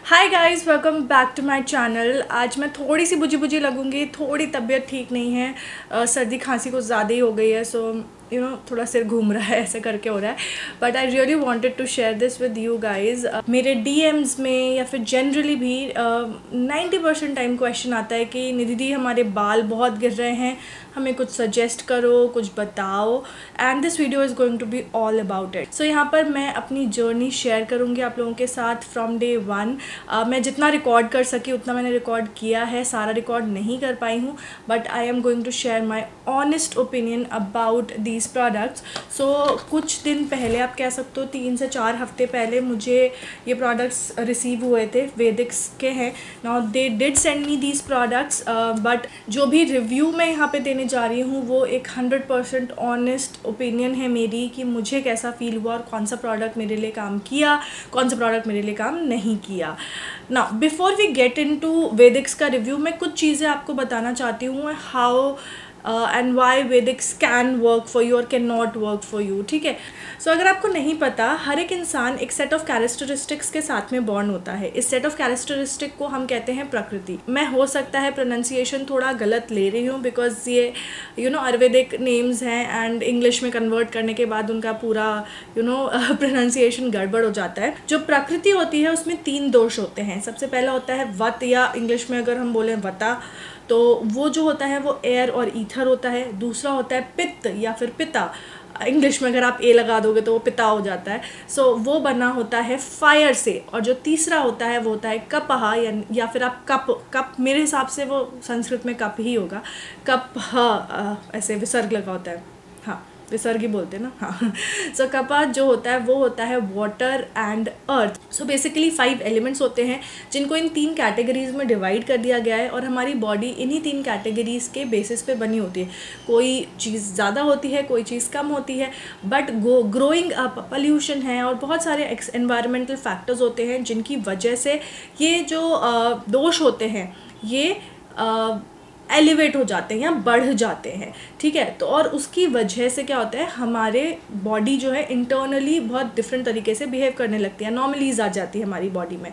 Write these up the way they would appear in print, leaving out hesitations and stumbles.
Hi guys, welcome back to my channel. आज मैं थोड़ी सी बुझी बुझी लगूंगी, थोड़ी तबीयत ठीक नहीं है। सर्दी खांसी कुछ ज़्यादा ही हो गई है, सो थोड़ा सिर घूम रहा है, ऐसे करके हो रहा है। But I really wanted to share this with you guys. मेरे डीएम्स में या फिर जनरली भी 90% टाइम क्वेश्चन आता है कि निधि दी हमारे बाल बहुत गिर रहे हैं, हमें कुछ सजेस्ट करो, कुछ बताओ। And this video is going to be all about it. So यहाँ पर मैं अपनी जर्नी शेयर करूँगी आप लोगों के साथ फ्रॉम डे 1। मैं जितना रिकॉर्ड कर सकी उतना मैंने रिकॉर्ड किया है, सारा रिकॉर्ड नहीं कर पाई हूँ, but I am going to share my honest opinion about these products. So कुछ दिन पहले, आप कह सकते हो 3 से 4 हफ्ते पहले, मुझे ये प्रोडक्ट्स रिसीव हुए थे। वेदिक्स के हैं। Now they did send me these products, but जो भी रिव्यू मैं यहाँ पे देने जा रही हूँ वो एक 100% ऑनेस्ट ओपिनियन है मेरी कि मुझे कैसा फील हुआ और कौन सा प्रोडक्ट मेरे लिए काम किया, कौन सा प्रोडक्ट मेरे लिए काम नहीं किया। ना before we get into Vedix का रिव्यू, मैं कुछ चीज़ें आपको बताना चाहती हूँ, how and why Vedix can work for you और can not work for you. ठीक है। सो अगर आपको नहीं पता, हर एक इंसान एक सेट ऑफ कैरेक्टरिस्टिक्स के साथ में बॉर्न होता है। इस सेट ऑफ कैरेक्टरिस्टिक को हम कहते हैं प्रकृति। मैं हो सकता है प्रोनाउंसिएशन थोड़ा गलत ले रही हूँ, बिकॉज ये आयुर्वेदिक नेम्स हैं एंड इंग्लिश में कन्वर्ट करने के बाद उनका पूरा प्रोनाउंसिएशन गड़बड़ हो जाता है। जो प्रकृति होती है उसमें 3 दोष होते हैं। सबसे पहला होता है वत, या इंग्लिश में अगर हम बोलें वता, तो वो जो होता है वो एयर और ईथर होता है। दूसरा होता है पित्त या फिर पिता, इंग्लिश में अगर आप ए लगा दोगे तो वो पिता हो जाता है। सो वो बना होता है फायर से। और जो तीसरा होता है वो होता है कपह, या फिर आप कप मेरे हिसाब से वो संस्कृत में कप ही होगा। कप ऐसे विसर्ग लगा होता है, हाँ विसर्ग ही बोलते हैं ना, हाँ। सो कपा जो होता है वो होता है water and earth. So basically 5 elements होते हैं जिनको इन 3 कैटेगरीज में डिवाइड कर दिया गया है, और हमारी बॉडी इन्हीं 3 कैटेगरीज के बेसिस पे बनी होती है। कोई चीज़ ज़्यादा होती है, कोई चीज़ कम होती है, बट ग्रोइंग अप पॉल्यूशन है और बहुत सारे एनवायरमेंटल फैक्टर्स होते हैं जिनकी वजह से ये जो दोष होते हैं ये एलिवेट हो जाते हैं या बढ़ जाते हैं। ठीक है। तो और उसकी वजह से क्या होता है, हमारे बॉडी जो है इंटरनली बहुत डिफरेंट तरीके से बिहेव करने लगती है, नॉर्मलीज आ जाती है हमारी बॉडी में।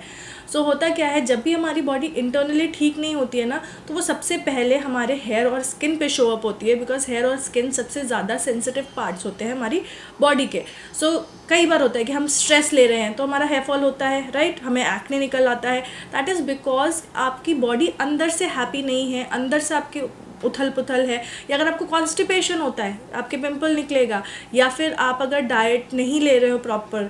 सो होता क्या है, जब भी हमारी बॉडी इंटरनली ठीक नहीं होती है ना, तो वो सबसे पहले हमारे हेयर और स्किन पे शो अप होती है, बिकॉज हेयर और स्किन सबसे ज़्यादा सेंसिटिव पार्ट्स होते हैं हमारी बॉडी के। सो कई बार होता है कि हम स्ट्रेस ले रहे हैं तो हमारा हेयर फॉल होता है, राइट, हमें एक्ने निकल आता है। दैट इज़ बिकॉज आपकी बॉडी अंदर से हैप्पी नहीं है, अंदर से आपके उथल पुथल है। या अगर आपको कॉन्स्टिपेशन होता है, आपके पिंपल निकलेगा, या फिर आप अगर डाइट नहीं ले रहे हो प्रॉपर,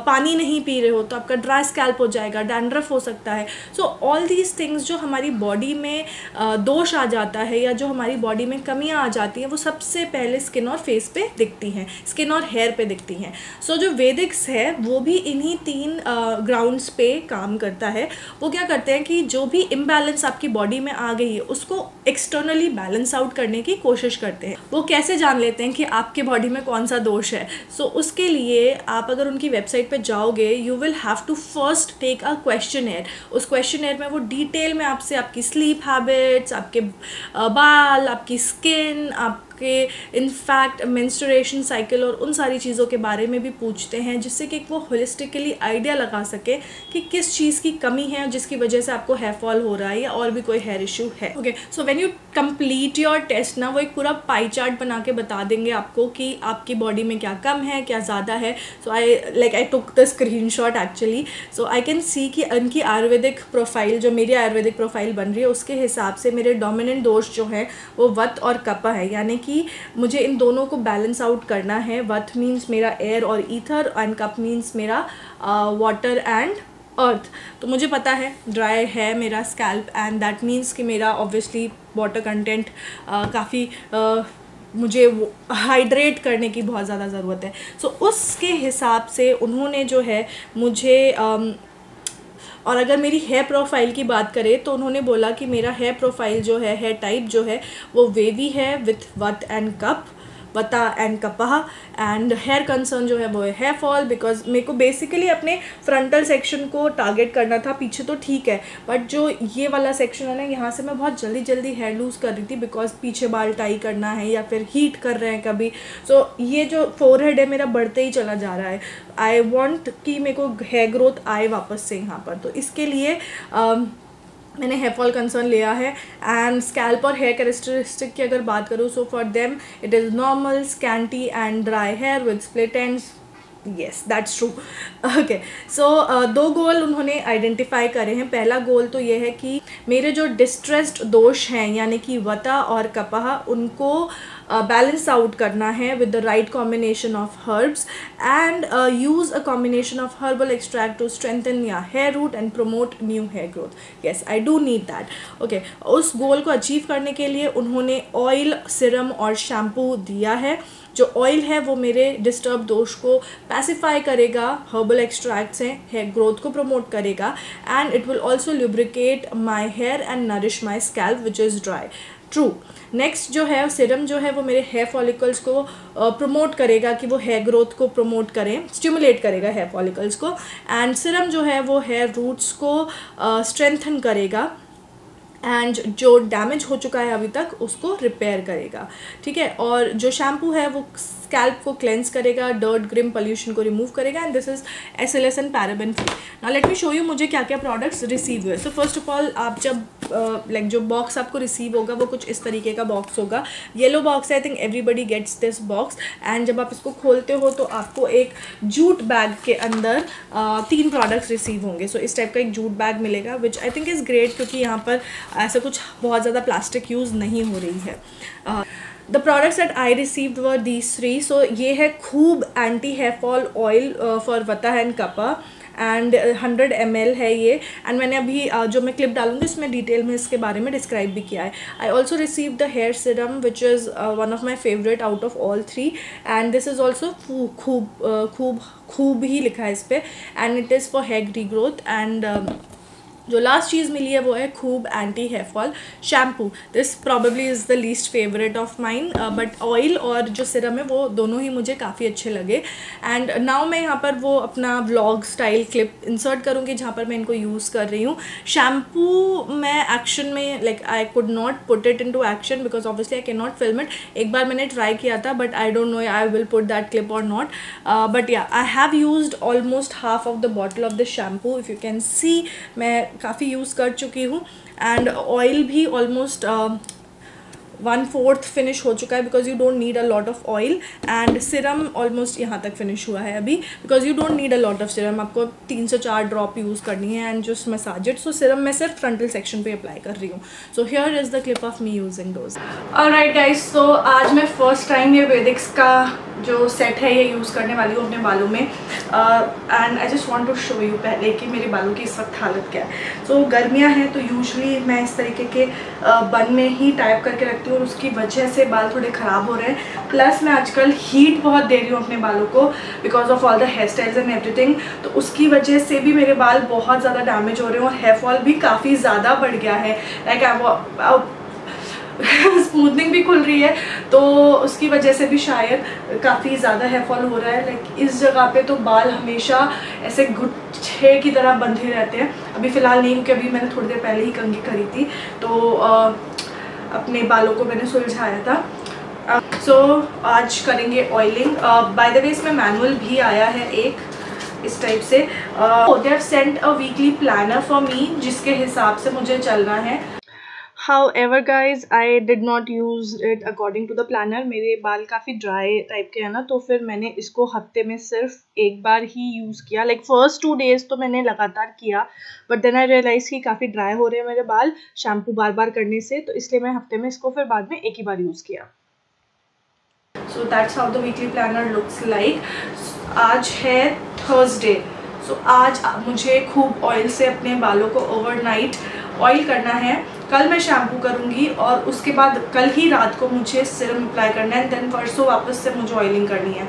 पानी नहीं पी रहे हो, तो आपका ड्राई स्कैल्प हो जाएगा, डैंड्रफ हो सकता है। सो ऑल दीज थिंग्स जो हमारी बॉडी में दोष आ जाता है या जो हमारी बॉडी में कमियां आ जाती हैं, वो सबसे पहले स्किन और फेस पे दिखती हैं, स्किन और हेयर पे दिखती हैं। सो जो वेदिक्स है वो भी इन्हीं 3 ग्राउंड्स पे काम करता है। वो क्या करते हैं कि जो भी इम्बैलेंस आपकी बॉडी में आ गई है उसको एक्सटर्नली बैलेंस आउट करने की कोशिश करते हैं। वो कैसे जान लेते हैं कि आपके बॉडी में कौन सा दोष है? सो उसके लिए आप अगर उनकी वेबसाइट पे जाओगे, you will have to first take a questionnaire. उस क्वेश्चनएयर में वो डिटेल में आपसे आपकी स्लीप हैबिट्स, आपके बाल, आपकी स्किन, आपके इनफैक्ट मेंस्ट्रुएशन साइकिल और उन सारी चीज़ों के बारे में भी पूछते हैं, जिससे कि वो होलिस्टिकली आइडिया लगा सके कि किस चीज़ की कमी है जिसकी वजह से आपको हेयर फॉल हो रहा है या और भी कोई हेयर इशू है। Okay, so when you complete your test ना, वो एक पूरा पाई चार्ट बना के बता देंगे आपको कि आपकी बॉडी में क्या कम है, क्या ज़्यादा है। So I took the screenshot actually. So I can see कि उनकी आयुर्वेदिक प्रोफाइल, जो मेरी आयुर्वेदिक प्रोफाइल बन रही है, उसके हिसाब से मेरे डोमिनेंट दोष जो है वो वत और कपा है, यानी कि मुझे इन दोनों को बैलेंस आउट करना है। वत मीन्स मेरा एयर और ईथर, एंड कप मीन्स मेरा वाटर एंड अर्थ। तो मुझे पता है ड्राई है मेरा स्कैल्प, एंड दैट मीन्स कि मेरा ऑब्वियसली वाटर कंटेंट काफ़ी मुझे हाइड्रेट करने की बहुत ज़्यादा ज़रूरत है। सो उसके हिसाब से उन्होंने जो है मुझे और अगर मेरी हेयर प्रोफाइल की बात करें तो उन्होंने बोला कि मेरा हेयर प्रोफाइल जो है, हेयर टाइप जो है, वो वेवी है विथ वट एंड कप। वता and kapha. And hair concern जो है वो है हेयर फॉल, बिकॉज मेरे को बेसिकली अपने फ्रंटल सेक्शन को टारगेट करना था, पीछे तो ठीक है बट जो ये वाला सेक्शन है ना, यहाँ से मैं बहुत जल्दी जल्दी हेयर लूज़ कर रही थी बिकॉज पीछे बाल टाई करना है या फिर हीट कर रहे हैं कभी। सो ये जो फोरहेड है मेरा बढ़ते ही चला जा रहा है। आई वॉन्ट कि मेरे को हेयर ग्रोथ आए वापस से यहाँ पर, तो इसके लिए मैंने हेयर फॉल कंसर्न लिया है। एंड स्कैल्प और हेयर कैरेक्टरिस्टिक की अगर बात करूँ, so for them it is normal, scanty and dry hair with split ends. Yes that's true. Okay, so 2 goal उन्होंने आइडेंटिफाई करे हैं। पहला गोल तो ये है कि मेरे जो डिस्ट्रेस्ड दोष हैं यानी कि वता और कपह, उनको बैलेंस आउट करना है with the right combination of herbs and use a combination of herbal extract to strengthen your hair root and promote new hair growth. Yes, I do need that. Okay, उस goal को achieve करने के लिए उन्होंने oil, Siram और shampoo दिया है। जो ऑयल है वो मेरे डिस्टर्ब दोष को पैसिफाई करेगा, हर्बल एक्सट्रैक्ट से हेयर ग्रोथ को प्रमोट करेगा and it will also lubricate my hair and nourish my scalp which is dry. True. Next जो है सिरम जो है वो मेरे हेयर फॉलिकल्स को प्रमोट करेगा कि वो हेयर ग्रोथ को प्रमोट करें, स्टिमुलेट करेगा हेयर फॉलिकल्स को। एंड सिरम जो है वो हेयर रूट्स को स्ट्रेंथन करेगा एंड जो डैमेज हो चुका है अभी तक उसको रिपेयर करेगा। ठीक है, और जो शैम्पू है वो स्कैल्प को क्लेंस करेगा, डर्ट, ग्रिम, पोल्यूशन को रिमूव करेगा and this is SLS and paraben free. Now let me show you मुझे क्या क्या प्रोडक्ट्स रिसीव हुए। सो फर्स्ट ऑफ ऑल, आप जब लाइक जो बॉक्स आपको रिसीव होगा वो कुछ इस तरीके का बॉक्स होगा। येलो बॉक्स है, I think everybody gets this box. And जब आप इसको खोलते हो तो आपको एक जूट बैग के अंदर 3 प्रोडक्ट्स रिसीव होंगे। सो इस टाइप का एक जूट बैग मिलेगा विच आई थिंक इज़ ग्रेट, क्योंकि यहाँ पर ऐसा कुछ बहुत ज़्यादा प्लास्टिक यूज़ नहीं हो रही है। The products that I received were these 3। So ये है Khoob anti hair fall oil for vata and kapha and 100 ml है ये। एंड मैंने अभी जो मैं क्लिप डालूंगी इसमें डिटेल में इसके बारे में डिस्क्राइब भी किया है। I also receive the hair serum which is one of my favourite out of all 3 and this is also Khoob ही लिखा है इस पर and it is for hair regrowth. And जो लास्ट चीज़ मिली है वो है Khoob anti hair fall shampoo. This probably is the least favourite of mine, but oil और जो सिरम है वो दोनों ही मुझे काफ़ी अच्छे लगे। एंड नाउ मैं यहाँ पर वो अपना व्लॉग स्टाइल क्लिप इंसर्ट करूँगी जहाँ पर मैं इनको यूज़ कर रही हूँ। शैम्पू मैं एक्शन में like I could not put it into action because obviously I can not film it. एक बार मैंने ट्राई किया था but I don't know I will put that clip और नॉट, बट या I have used almost half of the bottle of the shampoo. If you can see मैं काफ़ी use कर चुकी हूँ एंड ऑयल भी ऑलमोस्ट 1/4 फिनिश हो चुका है because you don't need a lot of oil. And serum almost यहाँ तक फिनिश हुआ है अभी because you don't need a lot of Siram, आपको 3 से 4 ड्रॉप यूज़ करनी है एंड जस्ट मसाज इट। सो सिरम मैं सिर्फ फ्रंटल सेक्शन पे अप्लाई कर रही हूँ। So here is the clip of me using those. Alright guys, तो आज मैं फर्स्ट टाइम ये वैदिक्स का जो सेट है ये यूज़ करने वाली हूँ अपने बालों में and I just want to show you पहले कि मेरे बालों की इस वक्त हालत क्या है। सो गर्मियाँ हैं तो यूजुअली मैं इस तरीके के बन में ही टाइप करके रखती हूँ और उसकी वजह से बाल थोड़े ख़राब हो रहे हैं। प्लस मैं आजकल हीट बहुत दे रही हूँ अपने बालों को because of all the hair styles and everything, तो उसकी वजह से भी मेरे बाल बहुत ज़्यादा डैमेज हो रहे हैं और हेयर फॉल भी काफ़ी ज़्यादा बढ़ गया है। लाइक स्मूथनिंग भी खुल रही है तो उसकी वजह से भी शायद काफ़ी ज़्यादा हेयर फॉल हो रहा है। लाइक इस जगह पे तो बाल हमेशा ऐसे गुच्छे की तरह बंधे रहते हैं। अभी फ़िलहाल नहीं, क्योंकि अभी मैंने थोड़ी देर पहले ही कंघी करी थी तो अपने बालों को मैंने सुलझाया था। सो आज करेंगे ऑयलिंग। बाय द वे इसमें मैनुअल भी आया है एक इस टाइप से। They have sent a weekly planner for me जिसके हिसाब से मुझे चलना है। However guys, I did not use it according to the planner. मेरे बाल काफ़ी ड्राई टाइप के हैं ना, तो फिर मैंने इसको हफ्ते में सिर्फ एक बार ही यूज़ किया। लाइक फर्स्ट 2 डेज़ तो मैंने लगातार किया बट देन आई रियलाइज़ कि काफ़ी ड्राई हो रहे हैं मेरे बाल शैम्पू बार बार करने से, तो इसलिए मैं हफ्ते में इसको फिर बाद में एक ही बार यूज़ किया। So that's how the weekly planner looks like. आज है थर्सडे, सो आज मुझे खूब ऑयल से अपने बालों को ओवरनाइट ऑयल करना है। कल मैं शैम्पू करूँगी और उसके बाद कल ही रात को मुझे सिरम अप्लाई करना है एंड देन परसों वापस से मुझे ऑयलिंग करनी है।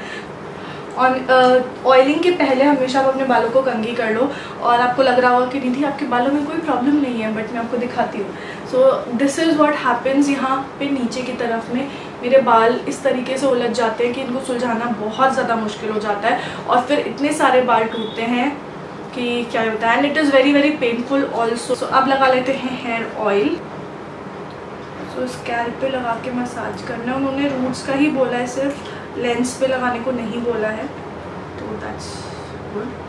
और ऑयलिंग के पहले हमेशा आप अपने बालों को कंघी कर लो। और आपको लग रहा होगा कि निधि आपके बालों में कोई प्रॉब्लम नहीं है, बट मैं आपको दिखाती हूँ। So this is what happens. यहाँ पे नीचे की तरफ में मेरे बाल इस तरीके से उलझ जाते हैं कि इनको सुलझाना बहुत ज़्यादा मुश्किल हो जाता है और फिर इतने सारे बाल टूटते हैं कि क्या होता है, and it is very very painful also. So अब लगा लेते हैं हेयर ऑयल। सो स्कैल्प पे लगा के मसाज करना है। उन्होंने रूट्स का ही बोला है, सिर्फ लेंस पे लगाने को नहीं बोला है, तो दैट्स गुड।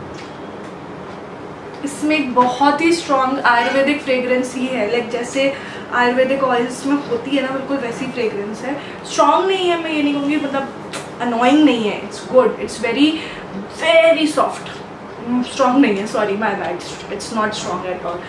इसमें एक बहुत ही स्ट्रॉन्ग आयुर्वेदिक फ्रेग्रेंस ही है, लाइक जैसे आयुर्वेदिक ऑयल्स में होती है ना, बिल्कुल वैसी फ्रेग्रेंस है। स्ट्रॉन्ग नहीं है, मैं ये नहीं कहूँगी, मतलब अनोइंग नहीं है, it's good, it's very very soft. Strong नहीं है, sorry my bad, it's not strong at all.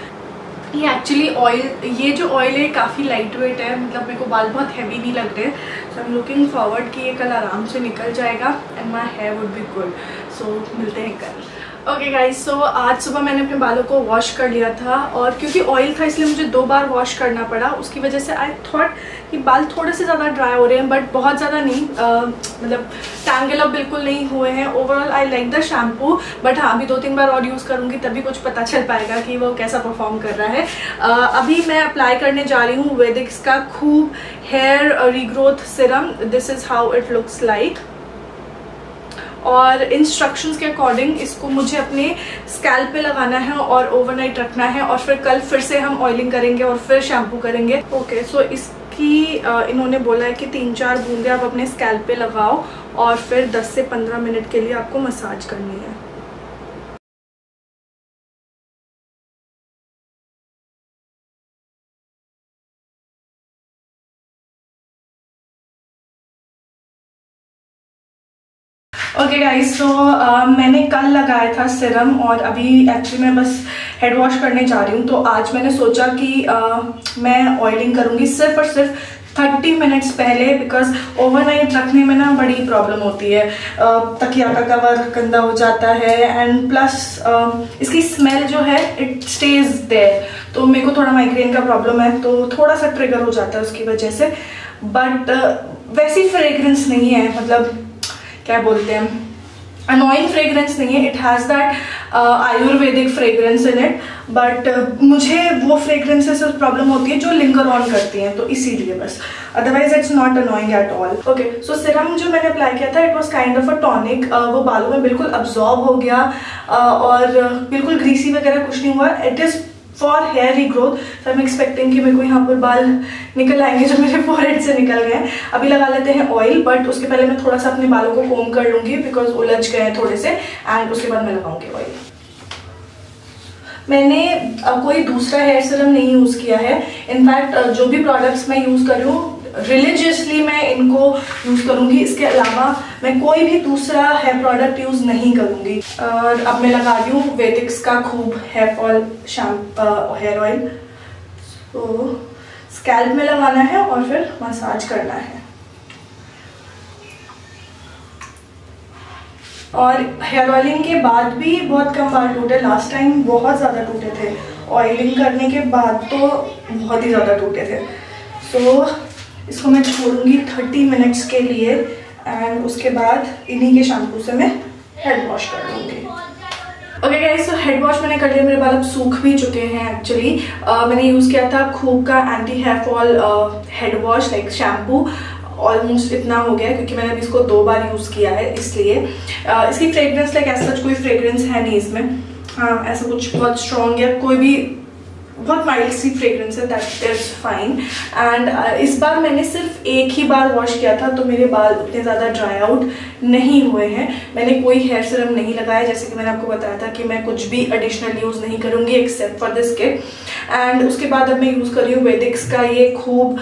ये एक्चुअली ऑयल, ये जो ऑयल है काफ़ी लाइट वेट है, मतलब मेरे को बाल बहुत हैवी नहीं लग रहे। So I am looking forward कि ये कल आराम से निकल जाएगा and my hair would be good. So मिलते हैं कल। ओके गाइस, सो आज सुबह मैंने अपने बालों को वॉश कर लिया था और क्योंकि ऑयल था इसलिए मुझे 2 बार वॉश करना पड़ा। उसकी वजह से आई थॉट कि बाल थोड़े से ज़्यादा ड्राई हो रहे हैं, बट बहुत ज़्यादा नहीं, मतलब टैंगल अप बिल्कुल नहीं हुए हैं। Overall I like the shampoo, but हाँ अभी 2-3 बार और यूज़ करूँगी तभी कुछ पता चल पाएगा कि वो कैसा परफॉर्म कर रहा है। अभी मैं अप्लाई करने जा रही हूँ वेदिक्स का Khoob hair regrowth serum. This is how it looks like, और इंस्ट्रक्शंस के अकॉर्डिंग इसको मुझे अपने स्कैल्प पे लगाना है और ओवरनाइट रखना है, और फिर कल फिर से हम ऑयलिंग करेंगे और फिर शैम्पू करेंगे। ओके, सो इसकी इन्होंने बोला है कि 3-4 बूंदे आप अपने स्कैल्प पे लगाओ और फिर 10 से 15 मिनट के लिए आपको मसाज करनी है। ओके गाइस, तो मैंने कल लगाया था सिरम और अभी एक्चुअली मैं बस हेड वॉश करने जा रही हूँ। तो आज मैंने सोचा कि मैं ऑयलिंग करूँगी सिर्फ और सिर्फ 30 मिनट्स पहले, बिकॉज ओवरनाइट रखने में ना बड़ी प्रॉब्लम होती है। तकिया का कवर गंदा हो जाता है एंड प्लस इसकी स्मेल जो है इट स्टेज देयर, तो मेरे को थोड़ा माइग्रेन का प्रॉब्लम है तो थोड़ा सा ट्रिगर हो जाता है उसकी वजह से। बट वैसी फ्रेग्रेंस नहीं है, मतलब क्या बोलते हैं, अनोइंग फ्रेग्रेंस नहीं है। It has that Ayurvedic fragrance in it, but मुझे वो फ्रेग्रेंसेस से प्रॉब्लम होती है जो लिंगर ऑन करती हैं, तो इसीलिए बस, otherwise it's not annoying at all. Okay, so serum जो मैंने अप्लाई किया था it was kind of a tonic. वो बालों में बिल्कुल अब्जॉर्ब हो गया और बिल्कुल ग्रीसी वगैरह कुछ नहीं हुआ। It is for hair regrowth, तो आई एम एक्सपेक्टिंग कि मेरे को यहाँ पर बाल निकल आएंगे जो मेरे फोरहेड से निकल गए हैं। अभी लगा लेते हैं ऑयल, बट उसके पहले मैं थोड़ा सा अपने बालों को कोम कर लूँगी बिकॉज उलझ गए हैं थोड़े से, एंड उसके बाद मैं लगाऊंगी ऑयल। मैंने कोई दूसरा हेयर सीरम नहीं यूज़ किया है। इनफैक्ट जो भी प्रोडक्ट्स मैं यूज़ कर रही हूँ रिलीजियसली मैं इनको यूज़ करूँगी, इसके अलावा मैं कोई भी दूसरा हेयर प्रोडक्ट यूज़ नहीं करूँगी। और अब मैं लगा रही हूँ वेदिक्स का Khoob hair fall hair oil. तो स्कैल्प में लगाना है और फिर मसाज करना है। और हेयर ऑयलिंग के बाद भी बहुत कम बाल टूटे, लास्ट टाइम बहुत ज़्यादा टूटे थे। ऑयलिंग करने के बाद तो बहुत ही ज़्यादा टूटे थे। सो इसको मैं छोड़ूंगी 30 मिनट्स के लिए एंड उसके बाद इन्हीं के शैम्पू से मैं हेड वॉश कर लूँगी। ओके गाइस, तो हेड वॉश मैंने कर लिया, मेरे बाल अब सूख भी चुके हैं। एक्चुअली मैंने यूज़ किया था खूब का anti hair fall head wash like shampoo, almost इतना हो गया क्योंकि मैंने अभी इसको 2 बार यूज़ किया है, इसलिए इसकी फ्रेग्रेंस लाइक ऐसा कोई फ्रेग्रेंस है नहीं इसमें। हाँ, ऐसा कुछ बहुत स्ट्रॉन्ग या कोई भी बहुत माइल्ड सी फ्रेग्रेंस है, दैट इज फाइन। एंड इस बार मैंने सिर्फ एक ही बार वॉश किया था तो मेरे बाल उतने ज़्यादा ड्राई आउट नहीं हुए हैं। मैंने कोई हेयर सीरम नहीं लगाया, जैसे कि मैंने आपको बताया था कि मैं कुछ भी एडिशनल यूज़ नहीं करूँगी except for this kit. And उसके बाद अब मैं यूज़ कर रही हूँ वेदिक्स का ये खूब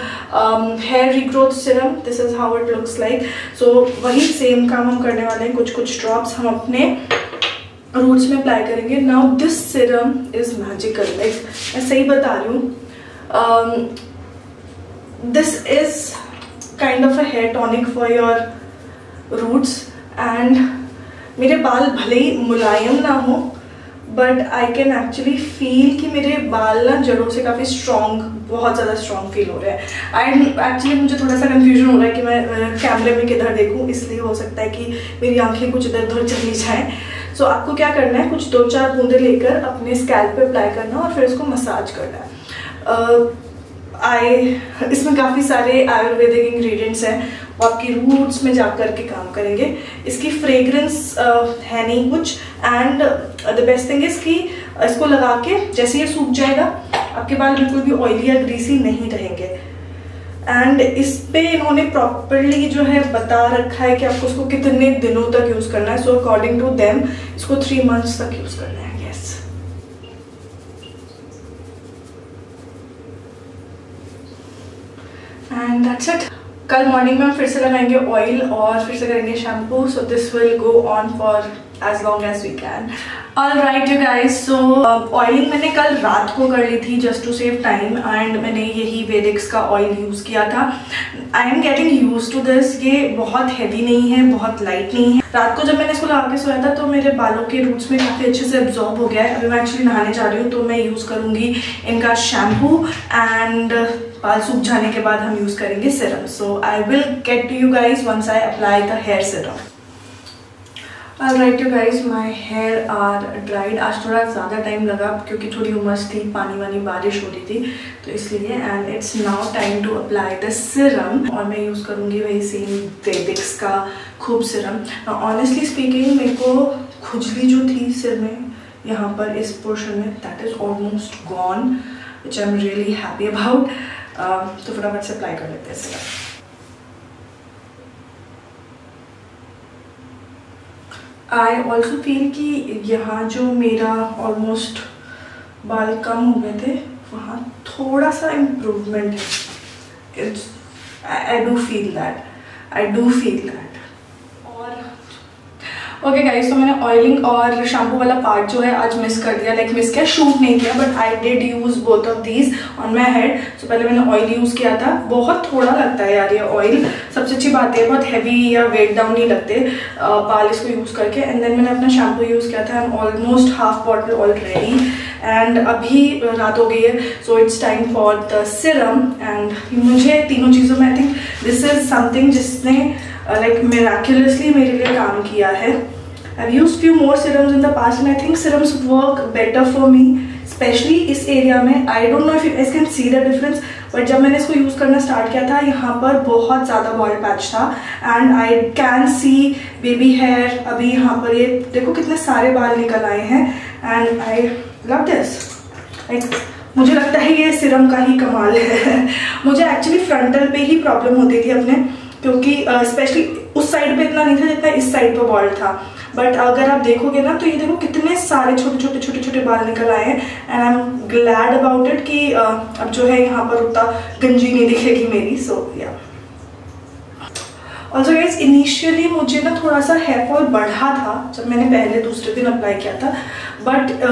hair regrowth serum. This is how it looks like. So वही सेम काम हम करने वाले हैं, कुछ कुछ ड्रॉप्स हम अपने रूट्स में अप्लाई करेंगे। Now this serum is magical, like मैं सही बता रही हूँ। This is kind of a hair tonic for your roots and मेरे बाल भले ही मुलायम ना हो but I can actually feel कि मेरे बाल ना जड़ों से काफ़ी स्ट्रॉन्ग, बहुत ज़्यादा स्ट्रॉन्ग फील हो रहे हैं। एंड एक्चुअली मुझे थोड़ा सा कन्फ्यूजन हो रहा है कि मैं कैमरे में किधर देखूं, इसलिए हो सकता है कि मेरी आंखें कुछ इधर उधर चली जाएं। सो आपको क्या करना है, कुछ 2-4 बूंदे लेकर अपने स्कैल्प पे अप्लाई करना और फिर उसको मसाज करना है। इसमें काफ़ी सारे आयुर्वेदिक इंग्रेडिएंट्स हैं, वो आपकी रूट्स में जा कर के काम करेंगे। इसकी फ्रेग्रेंस है नहीं कुछ, and the best thing is कि इसको लगा के जैसे ये सूख जाएगा आपके बाल बिल्कुल भी ऑयली या ग्रीसी नहीं रहेंगे। एंड इस पे इन्होंने प्रॉपरली जो है बता रखा है कि आपको उसको कितने दिनों तक यूज़ करना है। सो अकॉर्डिंग टू देम इसको 3 मंथ्स तक यूज़ करना है। And that's it. कल मॉर्निंग में हम फिर से लगाएंगे ऑयल और फिर से करेंगे shampoo. So this will go on for as long as we can. Alright you guys, so oiling मैंने कल रात को कर ली थी just to save time, and मैंने यही वेदिक्स का ऑयल यूज़ किया था। I am getting used to this। ये बहुत हैवी नहीं है, बहुत लाइट नहीं है। रात को जब मैंने इसको लगा के सोया था तो मेरे बालों के रूट्स में काफ़ी अच्छे से एब्जॉर्ब हो गया है। अभी मैं एक्चुअली नहाने जा रही हूँ तो मैं यूज़ करूँगी इनका शैम्पू, एंड बाल सूख जाने के बाद हम यूज़ करेंगे serum. So I will get to you guys once I apply the hair serum. Alright you guys, my hair are dried। आज थोड़ा ज़्यादा टाइम लगा क्योंकि थोड़ी उमस थी, पानी वानी बारिश हो रही थी तो इसलिए। And it's now time to apply the serum, और मैं यूज़ करूँगी वही सेम वेदिक्स का खूब सिरम। ऑनेस्टली स्पीकिंग मेरे को खुजली जो थी सिर में यहाँ पर इस पोर्शन में, that is almost gone, which I am really happy about. तो फटाफट से अप्लाई कर लेते हैं सिरम। आई ऑल्सो फील कि यहाँ जो मेरा ऑलमोस्ट बाल कम हो गए थे वहाँ थोड़ा सा इम्प्रूवमेंट है। I do feel that. Okay guys, तो मैंने ऑयलिंग और शैम्पू वाला पार्ट जो है आज मिस कर दिया, मिस किया, शूट नहीं किया, but I did use both of these on my head. So पहले मैंने ऑयल यूज़ किया था, बहुत थोड़ा लगता है यार ये ऑयल, सबसे अच्छी बात है बहुत हैवी या वेट डाउन नहीं लगते बाल इसको यूज़ करके। एंड देन मैंने अपना शैम्पू यूज़ किया था, and almost half bottle already, and अभी रात हो गई है। So it's time for the Siram. And मुझे तीनों चीज़ों में I think this is something जिसने miraculously मेरे लिए काम किया है। I've used few more serums in the past and I think serums work better for me, especially इस एरिया में। I don't know if you guys can see the difference, but जब मैंने इसको यूज़ करना स्टार्ट किया था यहाँ पर बहुत ज़्यादा बॉल्ड पैच था, and I can see baby hair. अभी यहाँ पर ये देखो कितने सारे बाल निकल आए हैं, एंड आई लव दिस। मुझे लगता है ये सिरम का ही कमाल है। मुझे एक्चुअली फ्रंटल पे ही प्रॉब्लम होती थी अपने, क्योंकि स्पेशली उस साइड पे इतना नहीं था जितना इस साइड पे बॉल्ड था। बट अगर आप देखोगे ना तो ये देखो कितने सारे छोटे छोटे बाल निकल आए हैं, and I am glad about it कि अब जो है यहाँ पर उतना गंजी नहीं दिखेगी मेरी। सो या ऑल्सो गाइस, इनिशियली मुझे ना थोड़ा सा हेयर फॉल बढ़ा था जब मैंने पहले दूसरे दिन अप्लाई किया था, but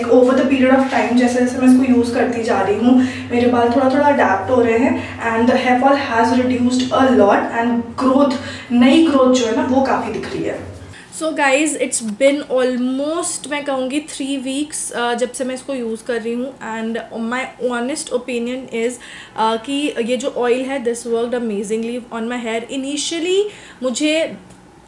over the period of time जैसे जैसे मैं इसको यूज़ करती जा रही हूँ मेरे बाल थोड़ा अडेप्ट हो रहे हैं, and the hair fall has reduced a lot, and नई ग्रोथ जो है ना वो काफ़ी दिख रही है। So guys, it's been almost मैं कहूँगी 3 वीक्स जब से मैं इसको यूज़ कर रही हूँ, and my honest opinion is कि ये जो ऑयल है this worked amazingly on my hair. Initially मुझे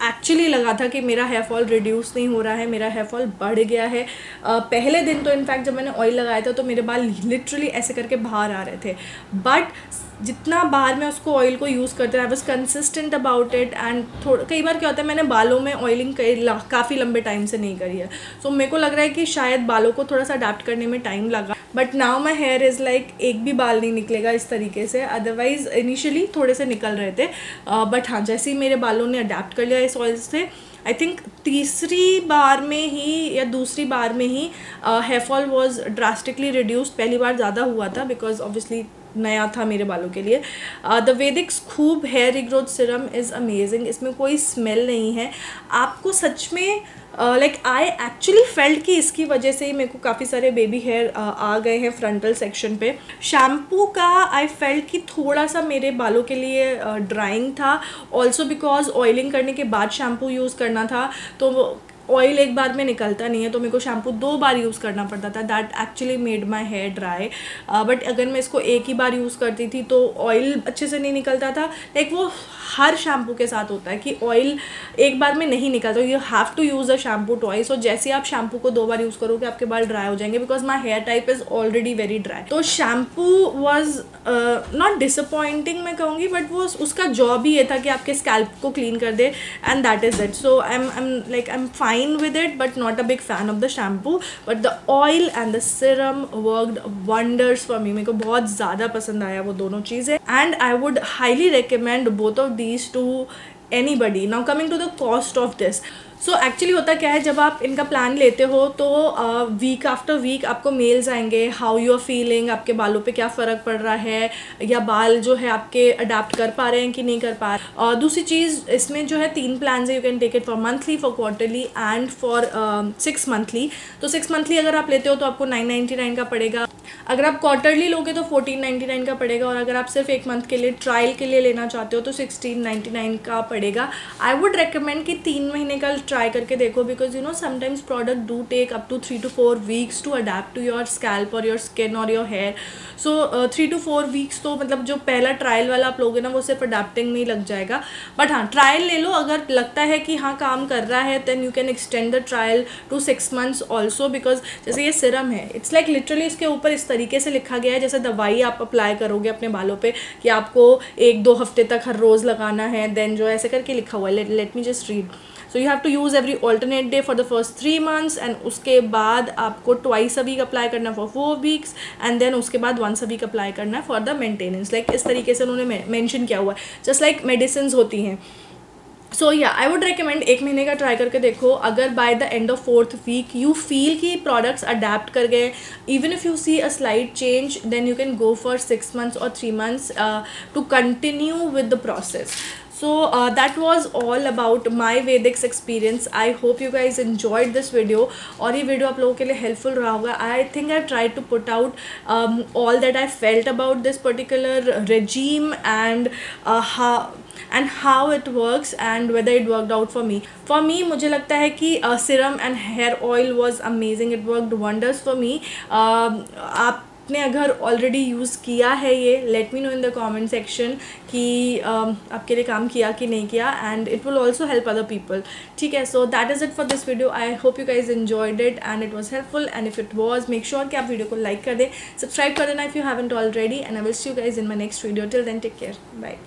एक्चुअली लगा था कि मेरा हेयर फॉल रिड्यूस नहीं हो रहा है, मेरा हेयर फॉल बढ़ गया है। पहले दिन तो इनफैक्ट जब मैंने ऑयल लगाया था तो मेरे बाल लिटरली ऐसे करके बाहर आ रहे थे, बट जितना बार मैं उसको ऑयल को यूज़ करते I was consistent about it. And कई बार क्या होता है मैंने बालों में ऑयलिंग काफ़ी लंबे टाइम से नहीं करी है, सो मेरे को लग रहा है कि शायद बालों को थोड़ा सा अडेप्ट करने में टाइम लगा, but now my here is एक भी बाल नहीं निकलेगा इस तरीके से। अदरवाइज इनिशियली थोड़े से निकल रहे थे, बट हाँ जैसे ही मेरे बालों ने अडेप्ट कर लिया इस ऑयल से, आई थिंक तीसरी बार में ही या दूसरी बार में ही hair fall was drastically reduced. पहली बार ज़्यादा हुआ था बिकॉज ऑब्वियसली नया था मेरे बालों के लिए। The Vedix Khoob hair regrowth serum is amazing. इसमें कोई स्मेल नहीं है, आपको सच में आई एक्चुअली फेल्ट कि इसकी वजह से ही मेरे को काफ़ी सारे बेबी हेयर आ गए हैं फ्रंटल सेक्शन पे। शैम्पू का आई फेल्ट कि थोड़ा सा मेरे बालों के लिए ड्राइंग था, ऑल्सो बिकॉज ऑयलिंग करने के बाद शैम्पू यूज़ करना था, तो ऑयल एक बार में निकलता नहीं है, तो मेरे को शैम्पू 2 बार यूज़ करना पड़ता था. That actually made my hair dry. But अगर मैं इसको एक ही बार यूज़ करती थी तो ऑयल अच्छे से नहीं निकलता था. लाइक वो हर शैम्पू के साथ होता है कि ऑयल एक बार में नहीं निकलता. You have to use a shampoo twice. और जैसे आप शैम्पू को 2 बार यूज़ करोगे आपके बाल ड्राई हो जाएंगे, because my hair type is already very dry. तो शैम्पू वॉज नॉट डिसअपॉइंटिंग मैं कहूँगी, बट वो उसका जॉब ही ये था कि आपके स्कैल्प को क्लीन कर दे, and that is it. So I am fine with it, but not a big fan of the shampoo. But the oil and the serum worked wonders for me. मेरे को बहुत ज़्यादा पसंद आया वो दोनों चीज़ें, and I would highly recommend both of these to anybody. Now coming to the cost of this. So actually होता क्या है, जब आप इनका प्लान लेते हो तो वीक आफ्टर वीक आपको मेल्स आएंगे, हाउ यू आर फीलिंग, आपके बालों पे क्या फ़र्क पड़ रहा है, या बाल जो है आपके अडाप्ट कर पा रहे हैं कि नहीं कर पा रहे. दूसरी चीज़, इसमें जो है 3 प्लान है. You can take it for monthly, for quarterly and for 6 monthly. तो 6 मंथली अगर आप लेते हो तो आपको 999 का पड़ेगा. अगर आप क्वार्टरली लोगे तो 1499 का पड़ेगा. और अगर आप सिर्फ 1 मंथ के लिए ट्रायल के लिए लेना चाहते हो तो 1699 का पड़ेगा. आई वुड रिकमेंड कि 3 महीने का ट्राई करके देखो, because you know sometimes product do take up to 3 to 4 weeks to adapt to your scalp और योर स्किन और your hair. So 3 to 4 weeks तो मतलब जो पहला ट्रायल वाला आप लोगे ना वो सिर्फ अडेप्टिंग में ही लग जाएगा. बट हाँ, ट्रायल ले लो. अगर लगता है कि हाँ काम कर रहा है, then you can extend the trial to 6 months also. बिकॉज जैसे ये सिरम है, इट्स लाइक लिटरली इसके ऊपर इस तरीके से लिखा गया है जैसे दवाई आप अप्लाई करोगे अपने बालों पे, कि आपको 1-2 हफ्ते तक हर रोज़ लगाना है. देन जो ऐसे करके लिखा हुआ है, let me just read. So you have to use every alternate day for the first 3 months, and उसके बाद आपको ट्वाइस अ वीक अप्लाई करना है फॉर 4 weeks, एंड देन उसके बाद वंस अ वीक अप्लाई करना है फॉर द मेंटेनेंस. लाइक इस तरीके से उन्होंने मेंशन किया हुआ है, जस्ट लाइक मेडिसिन होती हैं. सो या आई वुड रिकमेंड 1 महीने का ट्राई करके देखो. अगर by the end of 4th week you feel कि प्रोडक्ट्स अडेप्ट कर गए, even if you see a slight change, then you can go for 6 months or 3 months to continue with the process. So that was all about my Vedix experience. I hope you guys enjoyed this video. और ये video आप लोगों के लिए helpful रहा होगा. I think I've tried to put out all that I felt about this particular regime, and how it works and whether it worked out for me. For me, मुझे लगता है कि serum and hair oil was amazing. It worked wonders for me. आपने अगर already use किया है ये, let me know in the comment section कि आपके लिए काम किया कि नहीं किया, and it will also help other people. ठीक है, so that is it for this video. I hope you guys enjoyed it and it was helpful, and if it was, make sure कि आप वीडियो को like कर दें, subscribe कर देना if you haven't already, and I will see you guys in my next video. Till then take care, bye.